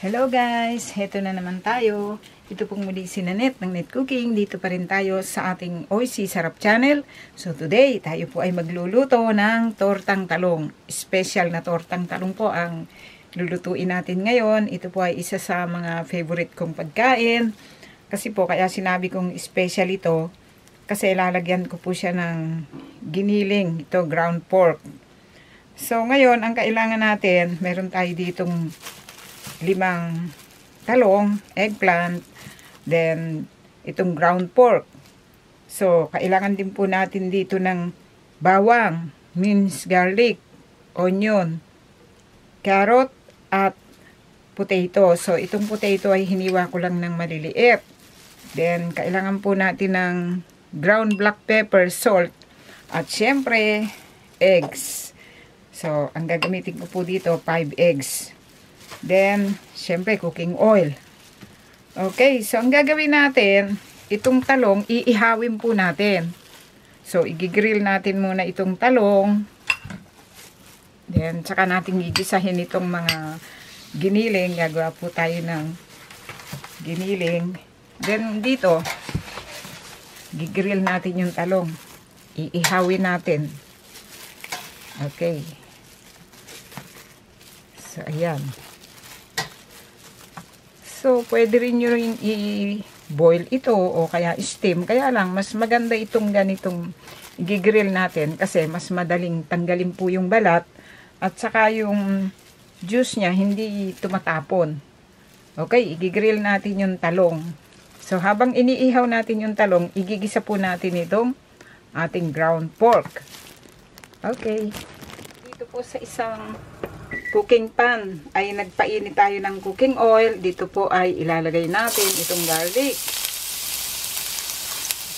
Hello guys! Heto na naman tayo. Ito pong muli si Nanette ng Net Cooking. Dito pa rin tayo sa ating OC Sarap Channel. So today, tayo po ay magluluto ng tortang talong. Special na tortang talong po ang lulutuin natin ngayon. Ito po ay isa sa mga favorite kong pagkain. Kasi po, kaya sinabi kong special ito. Kasi lalagyan ko po siya ng giniling. Ito, ground pork. So ngayon, ang kailangan natin, meron tayo ditong 5 talong, eggplant, then itong ground pork. So, kailangan din po natin dito ng bawang, minced garlic, onion, carrot, at potato. So, itong potato ay hiniwa ko lang ng maliliit. Then, kailangan po natin ng ground black pepper, salt, at syempre, eggs. So, ang gagamitin ko po dito, 5 eggs. Then, syempre, cooking oil. Okay, so ang gagawin natin, itong talong, iihawin po natin. So, igigrill natin muna itong talong. Then, tsaka natin gigisahin itong mga giniling. Gagawa po tayo ng giniling. Then, dito, gigrill natin yung talong. Iihawin natin. Okay. So, ayan. So, pwede rin nyo rin i-boil ito o kaya steam. Kaya lang, mas maganda itong ganitong i-grill natin kasi mas madaling tanggalin po yung balat at saka yung juice niya hindi tumatapon. Okay, i-grill natin yung talong. So, habang iniihaw natin yung talong, igigisa po natin itong ating ground pork. Okay. Dito po sa isang cooking pan ay nagpainit tayo ng cooking oil. Dito po ay ilalagay natin itong garlic.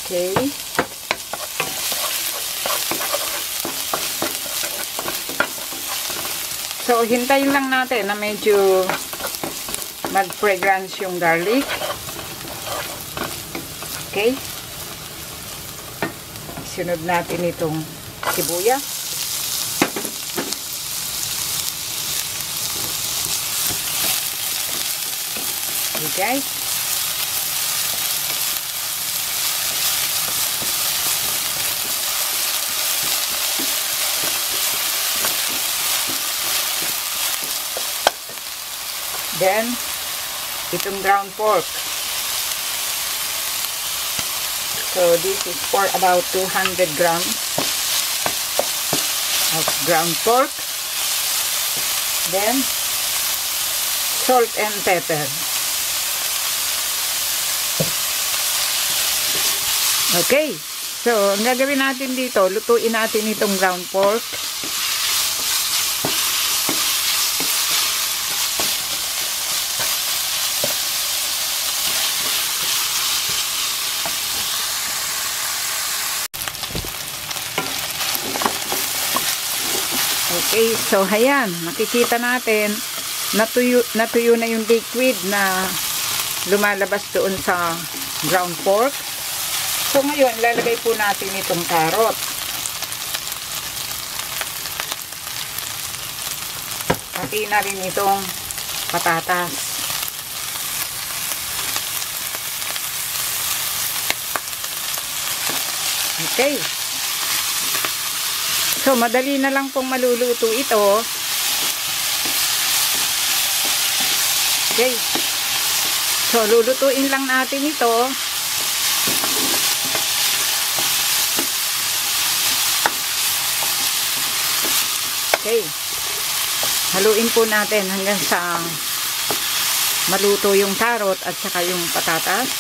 Okay. So, hintayin lang natin na medyo mag-fragrance yung garlic. Okay. Sunod natin itong sibuyas. Okay, guys. Then, itong ground pork. So, this is for about 200 grams of ground pork. Then, salt and pepper. Okay, so ang gagawin natin dito, lutuin natin itong ground pork. Okay, so ayan, makikita natin natuyo na yung liquid na lumalabas doon sa ground pork. So, ngayon, ilalagay po natin itong carrot. Pati na rin itong patatas. Okay. So, madali na lang pong maluluto ito. Okay. So, lulutuin lang natin ito. Okay. Haluin po natin hanggang sa maluto yung carrot at saka yung patatas.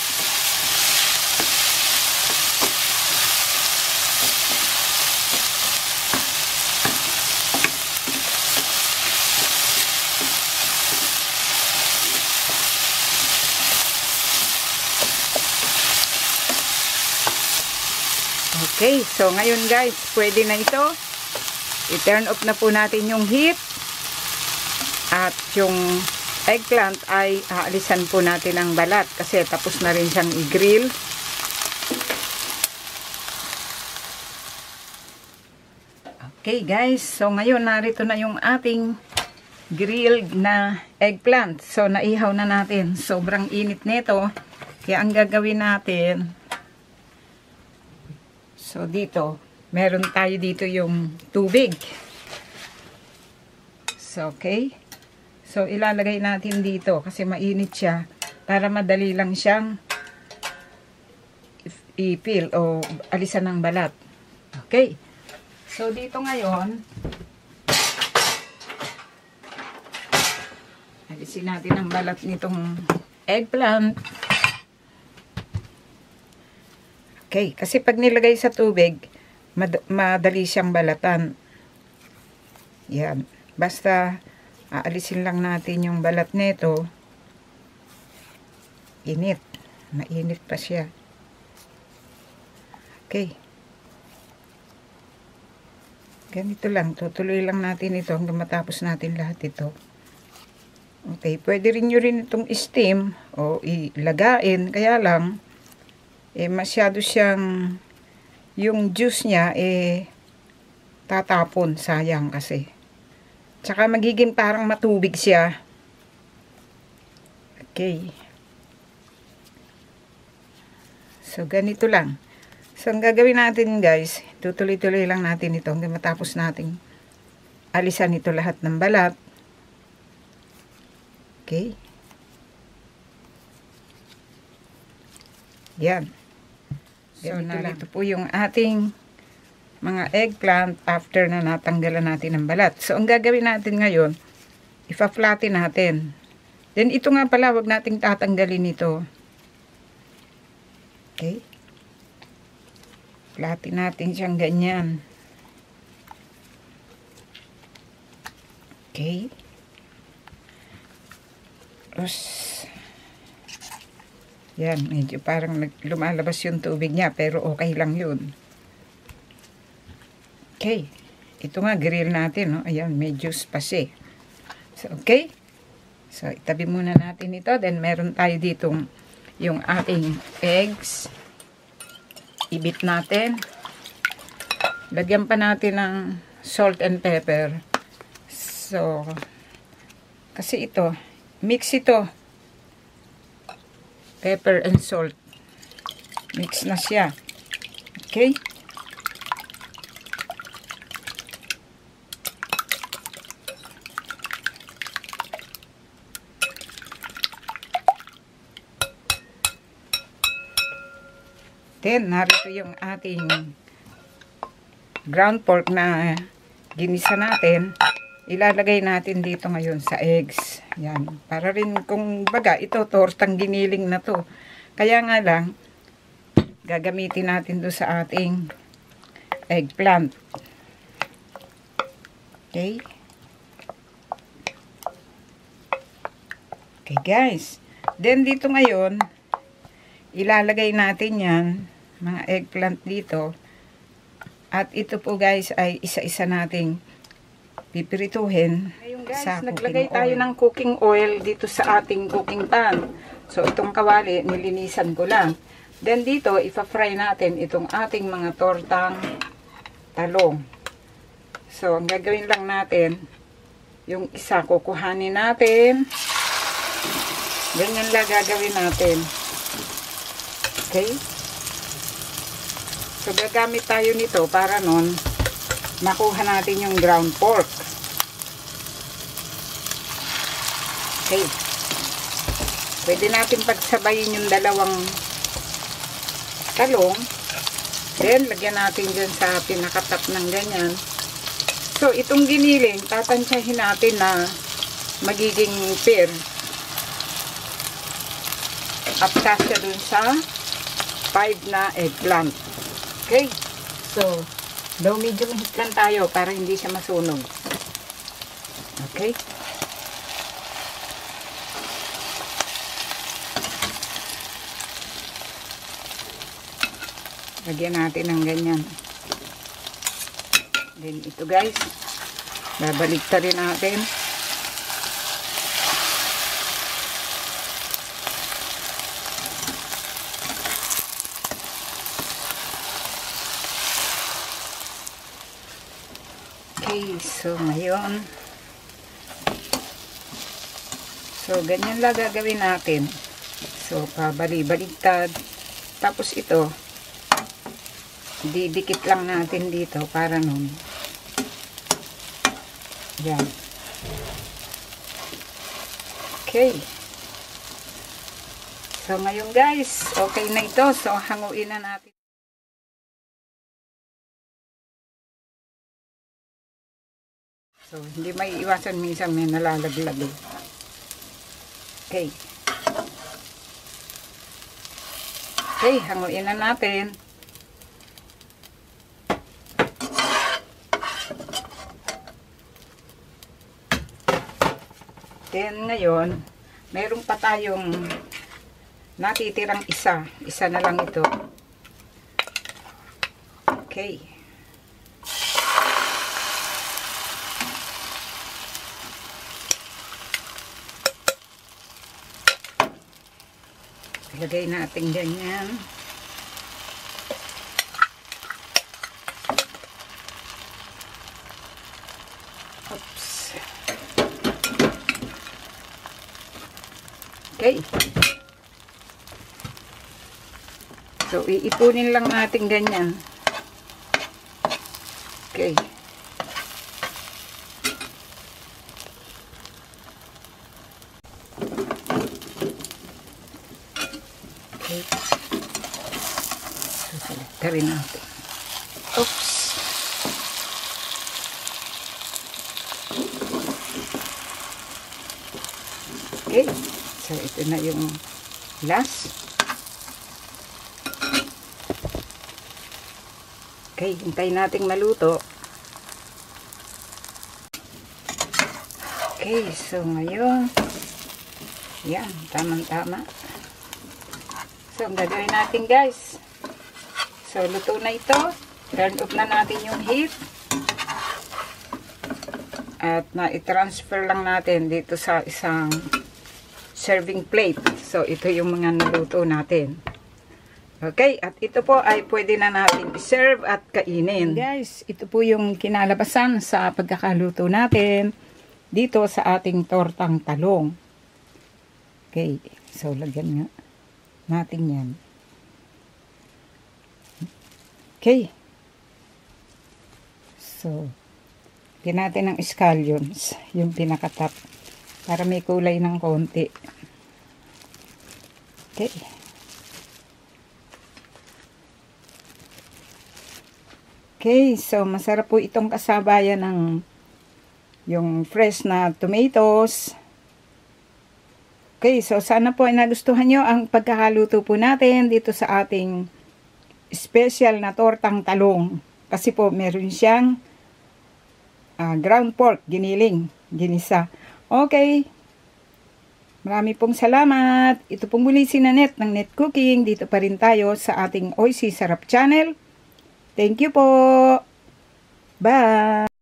Okay, so ngayon guys, pwede na ito. I-turn off na po natin yung heat. At yung eggplant ay aalisan po natin ang balat kasi tapos na rin siyang i-grill. Okay guys, so ngayon narito na yung ating grilled na eggplant. So, naihaw na natin. Sobrang init nito. Kaya ang gagawin natin, so dito, meron tayo dito yung tubig. So, okay. So, ilalagay natin dito kasi mainit siya para madali lang siyang ipil o alisan ng balat. Okay. So, dito ngayon, alisin natin ang balat nitong eggplant. Okay, kasi pag nilagay sa tubig, madali siyang balatan. Yan. Basta, aalisin lang natin yung balat nito. Init. Mainit pa siya. Okay. Ganito lang. Tutuloy lang natin ito hanggang matapos natin lahat ito. Okay. Pwede rin nyo rin itong steam o ilagain. Kaya lang, masyado siyang, yung juice niya, tatapon. Sayang kasi. Tsaka magiging parang matubig siya. Okay. So, ganito lang. So, ang gagawin natin guys, tutuloy-tuloy lang natin ito hanggang matapos natin alisan ito lahat ng balat. Okay. Yan. So, narito po yung ating mga eggplant after na natanggalan natin ng balat. So, ang gagawin natin ngayon, ipa-flatten natin. Then, ito nga pala, wag nating tatanggalin ito. Okay. Flatten natin siyang ganyan. Okay. Tapos, yan, medyo parang lumalabas yung tubig niya, pero okay lang yun. Okay. Ito nga, grill natin, no? Ayan, may juice pa siya. So, okay. So, itabi muna natin ito. Then, meron tayo ditong yung ating eggs. Ibit natin. Lagyan pa natin ng salt and pepper. So, kasi ito, mix ito. Pepper and salt. Mix na siya. Okay? Then, narito yung ating ground pork na ginisa natin. Ilalagay natin dito ngayon sa eggs. Yan. Para rin kung baga, ito tortang giniling na to. Kaya nga lang, gagamitin natin do sa ating eggplant. Okay. Okay guys. Then dito ngayon, ilalagay natin yan, mga eggplant dito. At ito po guys ay isa-isa nating pipirituhin. Ngayon guys, naglagay tayo ng cooking oil dito sa ating cooking pan. So itong kawali, nilinisan ko lang. Then dito, ipa-fry natin itong ating mga tortang talong. So ang gagawin lang natin, yung isa kukuhanin natin. Ganyan lang gagawin natin. Okay? So gagamit tayo nito para nun makuha natin yung ground pork. Okay. Pwede natin pagsabayin yung dalawang talong. Then, lagyan natin dyan sa pinakatap ng ganyan. So, itong giniling, tatansyahin natin na magiging pair. At kasya dun sa 5 na eggplant. Okay. So, low medium heat lang tayo para hindi siya masunog. Okay. Lagyan natin ng ganyan. Then ito guys, babaliktarin natin. Okay, so ngayon So, ganyan lang gagawin natin. So, pabali-baligtad. Tapos ito, didikit lang natin dito para nun. Yan. Okay. So, ngayon guys, okay na ito. So, hanguin na natin. So, hindi may iwasan minsan may nalalaglag. Okay. Okay, hanguin na natin. Then, ngayon, meron pa tayong natitirang isa. Isa na lang ito. Okay. Ilagay natin ganyan. Oops. Okay. So, iipunin lang natin ganyan. Okay. Okay. So, selecta rin natin. Oops. Okay. So, ito na yung last. Okay, hintayin nating maluto. Okay, so ngayon, yan, tamang-tama. So, ang gagawin natin guys. So, luto na ito. Turn off na natin yung heat. At na-transfer lang natin dito sa isang serving plate. So, ito yung mga naluto natin. Okay, at ito po ay pwede na natin i-serve at kainin. Guys, ito po yung kinalabasan sa pagkakaluto natin dito sa ating tortang talong. Okay, so lagyan nga natin yan. Okay. So, lagyan natin ng scallions, yung pinakatap, para may kulay ng konti. Okay. Okay, so masarap po itong kasabayan ng yung fresh na tomatoes. Okay, so sana po ay nagustuhan nyo ang pagkakaluto po natin dito sa ating special na tortang talong. Kasi po meron siyang ground pork, giniling, ginisa. Okay, marami pong salamat. Ito pong muli si Nanette ng Net Cooking. Dito pa rin tayo sa ating OC Sarap Channel. Thank you po. Bye.